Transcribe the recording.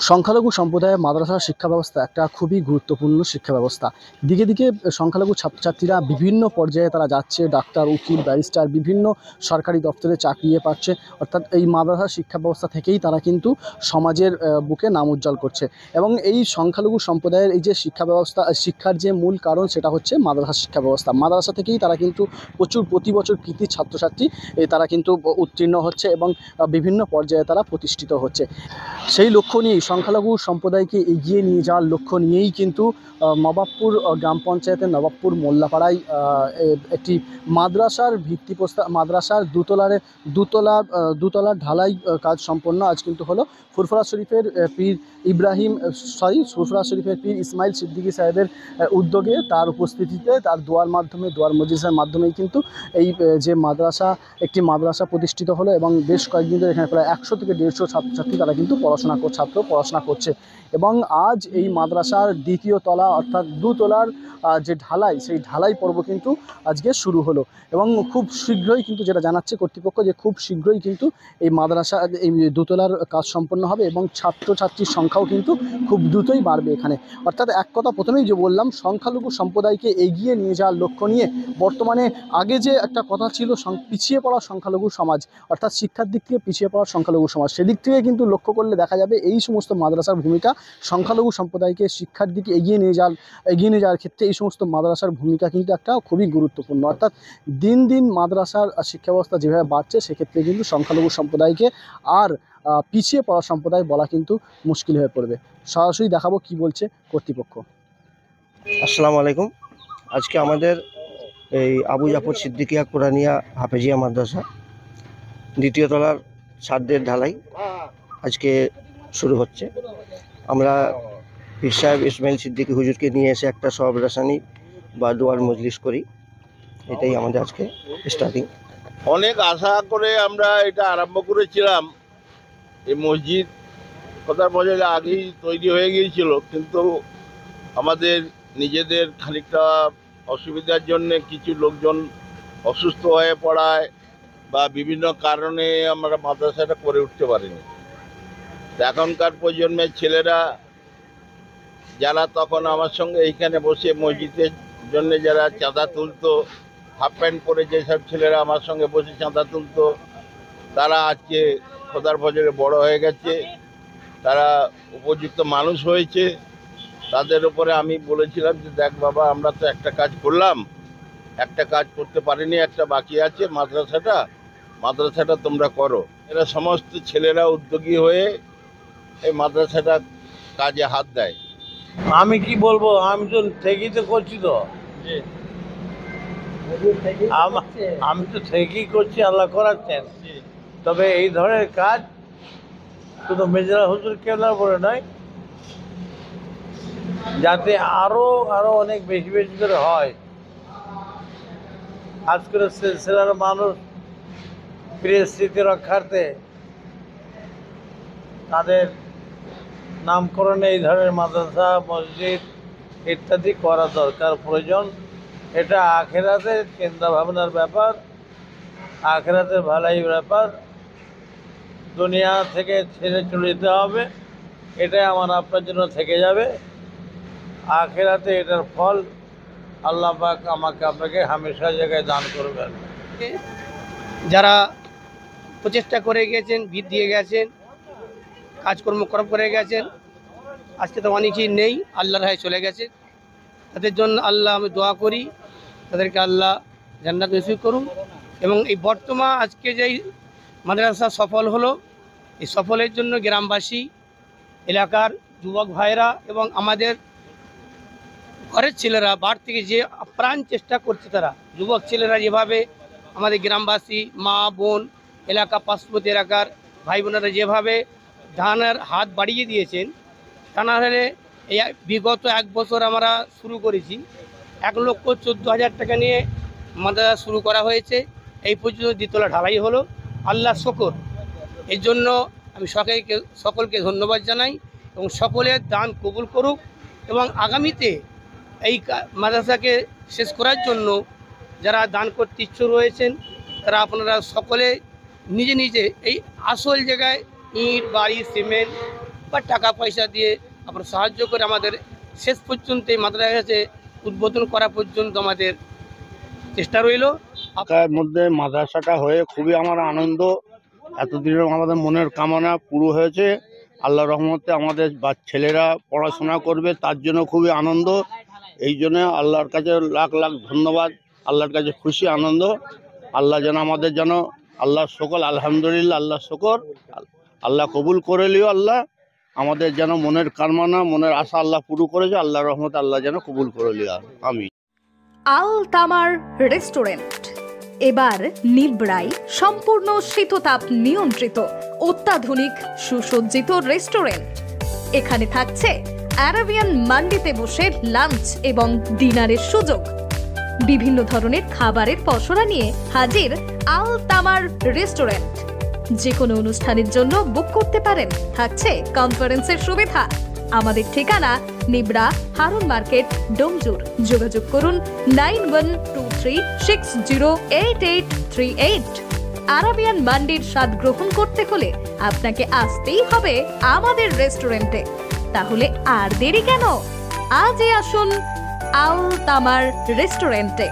সংখ্যালঘু সম্প্রদায়ের মাদ্রাসা শিক্ষা ব্যবস্থা একটা খুবই গুরুত্বপূর্ণ শিক্ষা ব্যবস্থা। দিকে দিকে সংখ্যালঘু ছাত্রছাত্রীরা বিভিন্ন পর্যায়ে তারা যাচ্ছে, ডাক্তার, উকিল, ব্যারিস্টার, বিভিন্ন সরকারি দপ্তরে চাকরি পাচ্ছে। অর্থাৎ এই মাদ্রাসা শিক্ষা ব্যবস্থা থেকেই তারা কিন্তু সমাজের বুকে নাম উজ্জ্বল করছে। এবং এই সংখ্যালঘু সম্প্রদায়ের এই যে শিক্ষা ব্যবস্থা, শিক্ষার যে মূল কারণ সেটা হচ্ছে মাদ্রাসা শিক্ষা ব্যবস্থা। মাদ্রাসা থেকেই তারা কিন্তু প্রতি বছর কৃতি ছাত্রছাত্রী তারা কিন্তু উত্তীর্ণ হচ্ছে এবং বিভিন্ন পর্যায়ে তারা প্রতিষ্ঠিত হচ্ছে। সেই লক্ষ্য নিয়েই সংখ্যালঘু সম্প্রদায়কে এগিয়ে নিয়ে যাওয়ার লক্ষ্য নিয়েই কিন্তু নবাবপুর গ্রাম পঞ্চায়েতের নবাবপুর মোল্লাপাড়ায় একটি মাদ্রাসার ভিত্তিপ্রস্তর, মাদ্রাসার দুতলার ঢালাই কাজ সম্পন্ন আজ কিন্তু হলো। ফুরফুরা শরীফের পীর ফুরফুরা শরীফের পীর ইসমাইল সিদ্দিকী সাহেবের উদ্যোগে, তার উপস্থিতিতে, তার দোয়ার মজলিসের মাধ্যমেই কিন্তু এই যে একটি মাদ্রাসা প্রতিষ্ঠিত হলো এবং বেশ কয়েকদিন ধরে এখানে প্রায় 100 থেকে 150 ছাত্রছাত্রী তারা কিন্তু পড়াশোনা করছে। এবং আজ এই মাদ্রাসার দ্বিতীয় তলা অর্থাৎ দুতলার যে ঢালাই, সেই ঢালাই পর্ব কিন্তু আজকে শুরু হলো। এবং খুব শীঘ্রই কিন্তু, যেটা জানাচ্ছে কর্তৃপক্ষ, যে খুব শীঘ্রই কিন্তু এই মাদ্রাসা, এই দুতলার কাজ সম্পন্ন হবে এবং ছাত্রছাত্রীর সংখ্যাও কিন্তু খুব দ্রুতই বাড়বে এখানে। অর্থাৎ এক কথা প্রথমেই যে বললাম, সংখ্যালঘু সম্প্রদায়কে এগিয়ে নিয়ে যাওয়ার লক্ষ্য নিয়ে বর্তমানে, আগে যে একটা কথা ছিল পিছিয়ে পড়া সংখ্যালঘু সমাজ, অর্থাৎ শিক্ষার দিক থেকে পিছিয়ে পড়া সংখ্যালঘু সমাজ, সেদিক থেকে কিন্তু লক্ষ্য করলে দেখা যাবে এই সমস্ত মাদ্রাসার ভূমিকা, সংখ্যালঘু সম্প্রদায়কে শিক্ষার দিকে এগিয়ে নিয়ে যাওয়ার ক্ষেত্রে এই সমস্ত মাদ্রাসার ভূমিকা কিন্তু একটা খুবই গুরুত্বপূর্ণ। অর্থাৎ দিন দিন মাদ্রাসার শিক্ষা ব্যবস্থা যেভাবে বাড়ছে, সেক্ষেত্রে কিন্তু সংখ্যালঘু সম্প্রদায়কে আর পিছিয়ে পড়া সম্প্রদায় বলা কিন্তু মুশকিল হয়ে পড়বে। সরাসরি দেখাবো কি বলছে কর্তৃপক্ষ। আসসালামু আলাইকুম। আজকে আমাদের এই আবু জাফর সিদ্দিকিয়া কোরআনিয়া হাফেজিয়া মাদ্রাসা দ্বিতীয় তলার ছাদের ঢালাই আজকে শুরু হচ্ছে। আমরা পীর সাহেব ইসমাইল সিদ্দিকী হুজুরকে নিয়ে এসে একটা সব রাসানি বা দোয়ার মজলিস করি। এটাই আমাদের আজকে স্টার্টিং। অনেক আশা করে আমরা এটা আরম্ভ করেছিলাম। এই মসজিদ কথার বদলে আগেই তৈরি হয়ে গিয়েছিল, কিন্তু আমাদের নিজেদের খানিকটা অসুবিধার জন্য কিছু লোকজন অসুস্থ হয়ে পড়ায় বা বিভিন্ন কারণে আমরা মাদ্রাসাটা করে উঠতে পারিনি। এখনকার প্রজন্মের ছেলেরা যারা তখন আমার সঙ্গে এইখানে বসে মসজিদের জন্য যারা চাঁদা তুলতো, হাফ প্যান্ট পরে যেসব ছেলেরা আমার সঙ্গে বসে চাঁদা তুলতো, তারা আজকে খোদার ফজরে বড় হয়ে গেছে, তারা উপযুক্ত মানুষ হয়েছে। তাদের উপরে আমি বলেছিলাম যে দেখ বাবা, আমরা তো একটা কাজ করলাম, একটা কাজ করতে পারিনি, একটা বাকি আছে, মাদ্রাসাটা তোমরা করো। এরা সমস্ত ছেলেরা উদ্যোগী হয়ে এই মাদ্রাসাটা কাজে হাত দেয়। আমি কি বলবো, আমি তো থেকেই তো করছি, তো আমি তো থেকেই করছি, আল্লাহ করাচ্ছেন। তবে এই ধরনের কাজ শুধু মেজরা হুজুর কেবলার পরে নয়, যাতে আরো অনেক বেশি বেশি করে হয়। আজ করে সিলসিলার মানুষ প্রিয় স্মৃতি রক্ষার্থে তাদের নামকরণে এই ধরনের মাদ্রাসা, মসজিদ ইত্যাদি করা দরকার, প্রয়োজন। এটা আখেরাতের চিন্তা ভাবনার ব্যাপার, আখেরাতের ভালাই ব্যাপার। দুনিয়া থেকে ছেড়ে চলে যেতে হবে, এটাই আমার আপনার জন্য থেকে যাবে। আখেরাতে এটার ফল আল্লাহ পাক আমাকে আপনাকে হামেশা জায়গায় দান করবেন। যারা প্রচেষ্টা করে গেছেন, ভিত দিয়ে গেছেন, কাজকর্ম করে গেছেন, আজকে তো অনেকেই নেই, আল্লাহর রাহে চলে গেছে। তাদের জন্য আল্লাহ আমি দোয়া করি, তাদেরকে আল্লাহ জান্নাত নসিব করুন। এবং এই বর্তমান আজকে যেই মাদ্রাসা সফল হলো, এই সফলের জন্য গ্রামবাসী, এলাকার যুবক ভাইরা এবং আমাদের ঘরের ছেলেরা বার থেকে যে প্রাণ চেষ্টা করছে, তারা যুবক ছেলেরা যেভাবে আমাদের গ্রামবাসী, মা বোন, এলাকা পার্শ্ববর্তী এলাকার ভাই বোনেরা যেভাবে ধানের হাত বাড়িয়ে দিয়েছেন, তা না হলে এই বিগত 1 বছর আমরা শুরু করেছি, 1,14,000 টাকা নিয়ে মাদ্রাসা শুরু করা হয়েছে। এই পর্যন্ত দ্বিতলা ঢালাই হলো, আল্লাহ শকর। এর জন্য আমি সকলকে ধন্যবাদ জানাই এবং সকলের দান কবুল করুক। এবং আগামীতে এই মাদ্রাসাকে শেষ করার জন্য যারা দান করতে ইচ্ছুক রয়েছেন, তারা আপনারা সকলে নিজে নিজে এই আসল জায়গায় ইট, বাড়ি, সিমেন্ট বা টাকা পয়সা দিয়ে আপনার সাহায্য করে আমাদের শেষ পর্যন্ত এই মাদ্রাসা উদ্বোধন করা পর্যন্ত আমাদের চেষ্টা রইল। এলাকার মধ্যে মাদ্রাসাটা হয়ে খুবই আমার আনন্দ। এতদিনের আমাদের মনের কামনা পুরো হয়েছে। আল্লাহ রহমতে আমাদের ছেলেরা পড়াশোনা করবে, তার জন্য খুবই আনন্দ। এই জন্য আল্লাহর কাছে লাখ লাখ ধন্যবাদ, আল্লাহর কাছে খুশি আনন্দ। আল্লাহ যেন আমাদের যেন আল্লাহর সকল আলহামদুলিল্লাহ, আল্লাহ শকর, আল্লাহ কবুল করে লিও। আল্লাহ আমাদের যেন মনের কামনা মনের আশা আল্লাহ পুরো করেছে, আল্লাহর রহমতে আল্লাহ যেন কবুল করে লিও। আমি আল তামার রেস্টুরেন্ট এবার নিবড়াই সম্পূর্ণ শীততাপ নিয়ন্ত্রিত অত্যাধুনিক সুসজ্জিত রেস্টুরেন্ট। এখানে থাকছে আরাবিয়ান মান্ডিতে বসে লাঞ্চ এবং ডিনারের সুযোগ। বিভিন্ন ধরনের খাবারের পসরা নিয়ে হাজির আল তামার রেস্টুরেন্ট। যে কোনো অনুষ্ঠানের জন্য বুক করতে পারেন, থাকছে কনফারেন্সের সুবিধা। আমাদের ঠিকানা নিবড়া হারুন মার্কেট, ডোমজুর। যোগাযোগ করুন 9123608838। আরাবিয়ান মান্ডির স্বাদ গ্রহণ করতে হলে আপনাকে আসতেই হবে আমাদের রেস্টুরেন্টে। তাহলে আর দেরি কেন, আজই আসুন আল তামার রেস্টুরেন্টে।